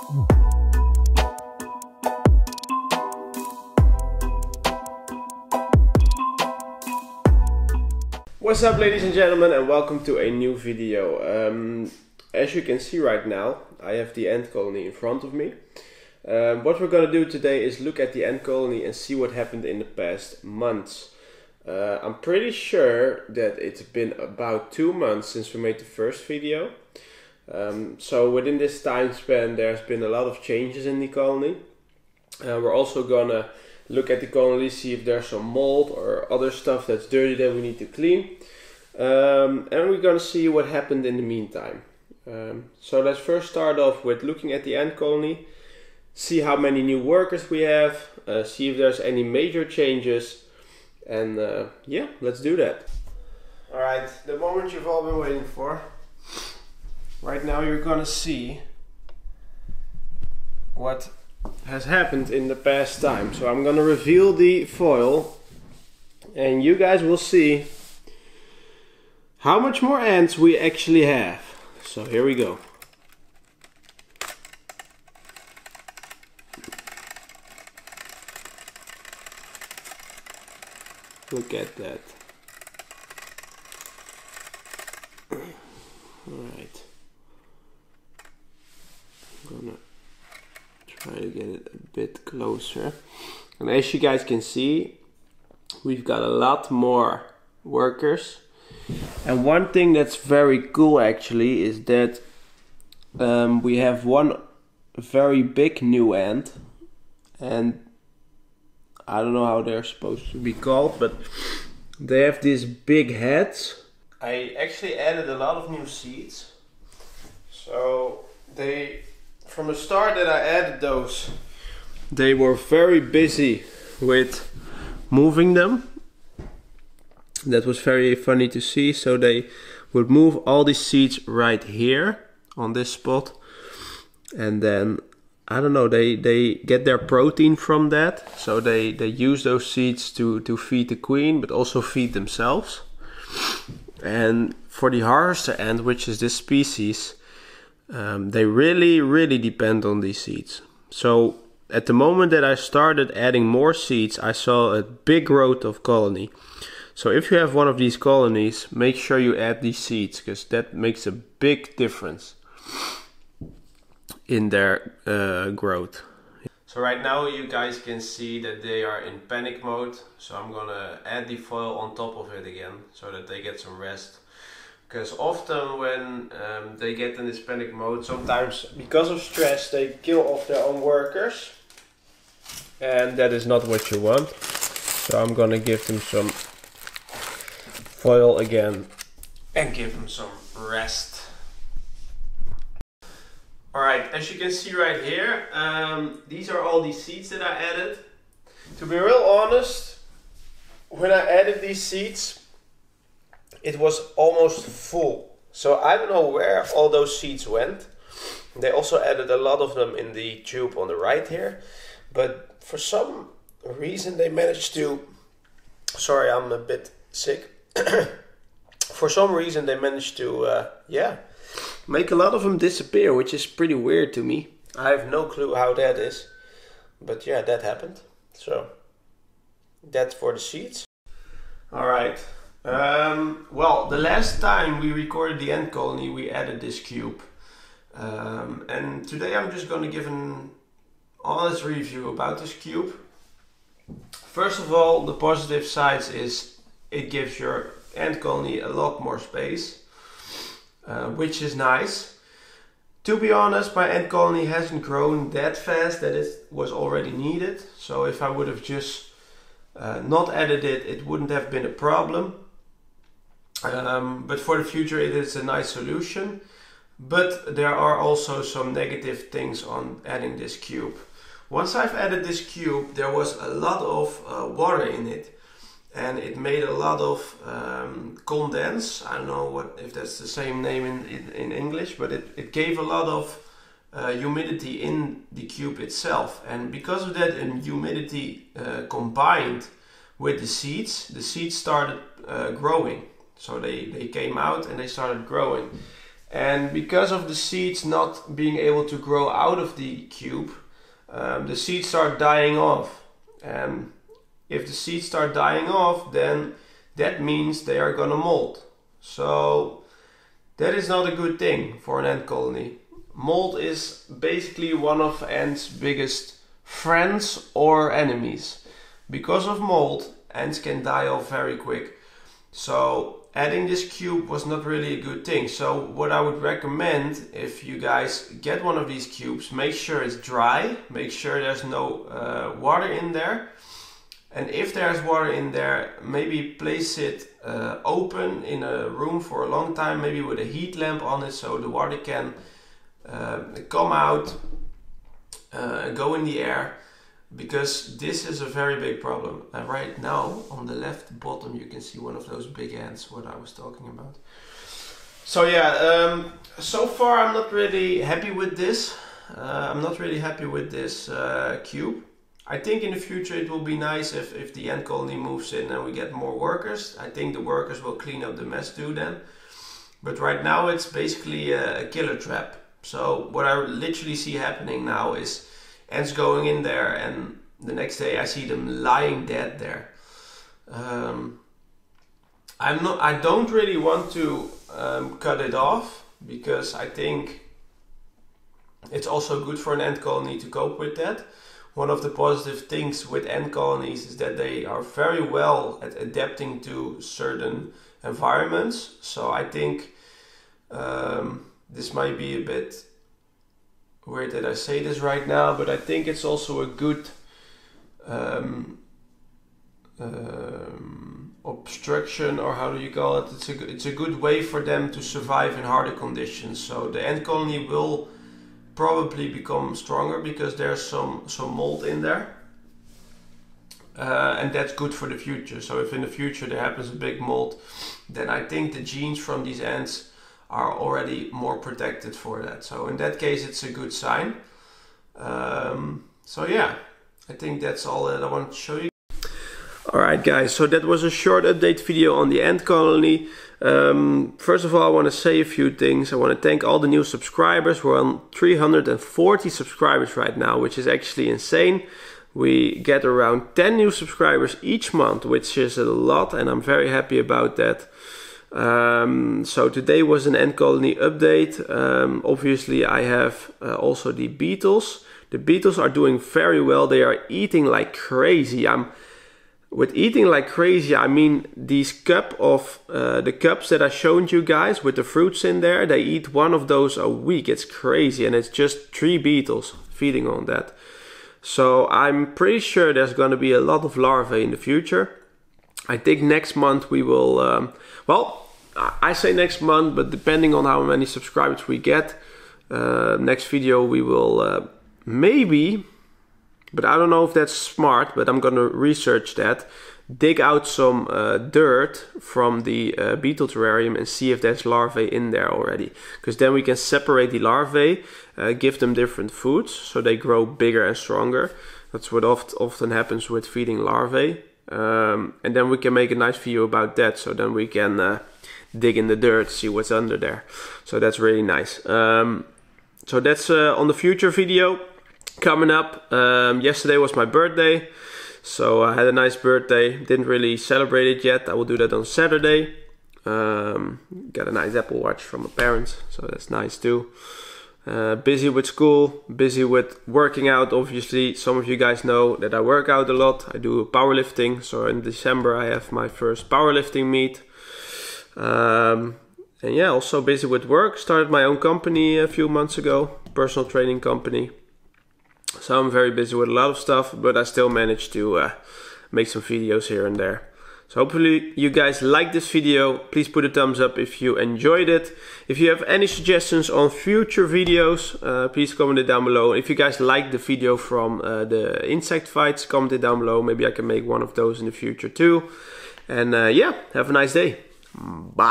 What's up, ladies and gentlemen, and welcome to a new video. As you can see right now, I have the ant colony in front of me. What we're going to do today is look at the ant colony and see what happened in the past months. I'm pretty sure that it's been about 2 months since we made the first video. So within this time span there's been a lot of changes in the colony. We're also going to look at the colony, see if there's some mold or other stuff that's dirty that we need to clean. And we're going to see what happened in the meantime. So let's first start off with looking at the ant colony, see how many new workers we have, see if there's any major changes, and yeah, let's do that. Alright, the moment you've all been waiting for. Right now you're gonna see what has happened in the past time. So I'm gonna reveal the foil and you guys will see how much more ants we actually have. So here we go. Look at that. Alright. I'm gonna try to get it a bit closer. And as you guys can see, we've got a lot more workers. And one thing that's very cool actually is that we have one very big new ant, and I don't know how they're supposed to be called, but they have these big heads. I actually added a lot of new seeds. So from the start that I added those, they were very busy with moving them. That was very funny to see. So they would move all these seeds right here on this spot, and then I don't know, they get their protein from that. So they use those seeds to feed the queen, but also feed themselves. And for the harvester ant, which is this species, they really depend on these seeds. So at the moment that I started adding more seeds, I saw a big growth of colony. So if you have one of these colonies, make sure you add these seeds, because that makes a big difference in their growth. So right now you guys can see that they are in panic mode. So I'm gonna add the foil on top of it again, so that they get some rest. Because often when they get in this panic mode, sometimes because of stress they kill off their own workers. And that is not what you want. So I'm gonna give them some foil again and give them some rest. Alright, as you can see right here, these are all these seeds that I added. To be real honest, when I added these seeds, it was almost full. So I don't know where all those seeds went. They also added a lot of them in the tube on the right here. But for some reason they managed to... Sorry, I'm a bit sick. For some reason they managed to, yeah, make a lot of them disappear, which is pretty weird to me. I have no clue how that is. But yeah, that happened. So that's for the seeds. Alright. Well, the last time we recorded the ant colony, we added this cube. And today I'm just going to give an honest review about this cube. First of all, the positive sides is it gives your ant colony a lot more space, which is nice. To be honest, my ant colony hasn't grown that fast that it was already needed. So if I would have just not added it, it wouldn't have been a problem. But for the future it is a nice solution. But there are also some negative things on adding this cube. Once I've added this cube, there was a lot of water in it. And it made a lot of condense. I don't know if that's the same name in English, but it gave a lot of humidity in the cube itself. And because of that humidity combined with the seeds started growing. So they came out and they started growing. And because of the seeds not being able to grow out of the cube, the seeds start dying off. And if the seeds start dying off, then that means they are gonna molt. So that is not a good thing for an ant colony. Mold is basically one of ants' biggest friends or enemies. Because of mold, ants can die off very quick. So adding this cube was not really a good thing. So what I would recommend, if you guys get one of these cubes, make sure it's dry, make sure there's no water in there. And if there's water in there, maybe place it open in a room for a long time, maybe with a heat lamp on it, so the water can come out, go in the air, because this is a very big problem. And right now, on the left bottom, you can see one of those big ants, what I was talking about. So yeah, so far I'm not really happy with this. I'm not really happy with this cube. I think in the future it will be nice if the ant colony moves in and we get more workers. I think the workers will clean up the mess too then. But right now it's basically a killer trap. So what I literally see happening now is ants going in there and the next day I see them lying dead there. I don't really want to cut it off, because I think it's also good for an ant colony to cope with that. One of the positive things with ant colonies is that they are very well at adapting to certain environments. So I think this might be a bit weird that I say this right now, but I think it's also a good obstruction, or how do you call it? It's a good way for them to survive in harder conditions. So the ant colony will probably become stronger because there's some mold in there, and that's good for the future. So if in the future there happens a big mold, then I think the genes from these ants are already more protected for that. So in that case it's a good sign. So yeah, I think that's all that I want to show you. Alright guys, so that was a short update video on the ant colony. First of all, I want to say a few things. I want to thank all the new subscribers. We're on 340 subscribers right now, which is actually insane. We get around 10 new subscribers each month, which is a lot, and I'm very happy about that. So today was an ant colony update. Obviously I have also the beetles. The beetles are doing very well. They are eating like crazy. With eating like crazy, I mean these the cups that I showed you guys with the fruits in there, they eat one of those a week. It's crazy, and it's just 3 beetles feeding on that. So I'm pretty sure there's going to be a lot of larvae in the future. I think next month we will, well, I say next month, but depending on how many subscribers we get, next video we will maybe, but I don't know if that's smart, but I'm gonna research that, dig out some dirt from the beetle terrarium and see if there's larvae in there already, because then we can separate the larvae, give them different foods so they grow bigger and stronger. That's what often happens with feeding larvae, and then we can make a nice video about that. So then we can dig in the dirt, see what's under there. So that's really nice. So that's on the future video coming up. Yesterday was my birthday, so I had a nice birthday. Didn't really celebrate it yet. I will do that on Saturday. Got a nice Apple Watch from my parents, so that's nice too. Busy with school, busy with working out. Obviously, some of you guys know that I work out a lot. I do powerlifting, so in December I have my first powerlifting meet. And yeah, also busy with work. Started my own company a few months ago, personal training company. So I'm very busy with a lot of stuff, but I still managed to make some videos here and there. So hopefully you guys like this video. Please put a thumbs up if you enjoyed it. If you have any suggestions on future videos, please comment it down below. If you guys like the video from the insect fights, comment it down below. Maybe I can make one of those in the future too. And yeah, have a nice day. Bye.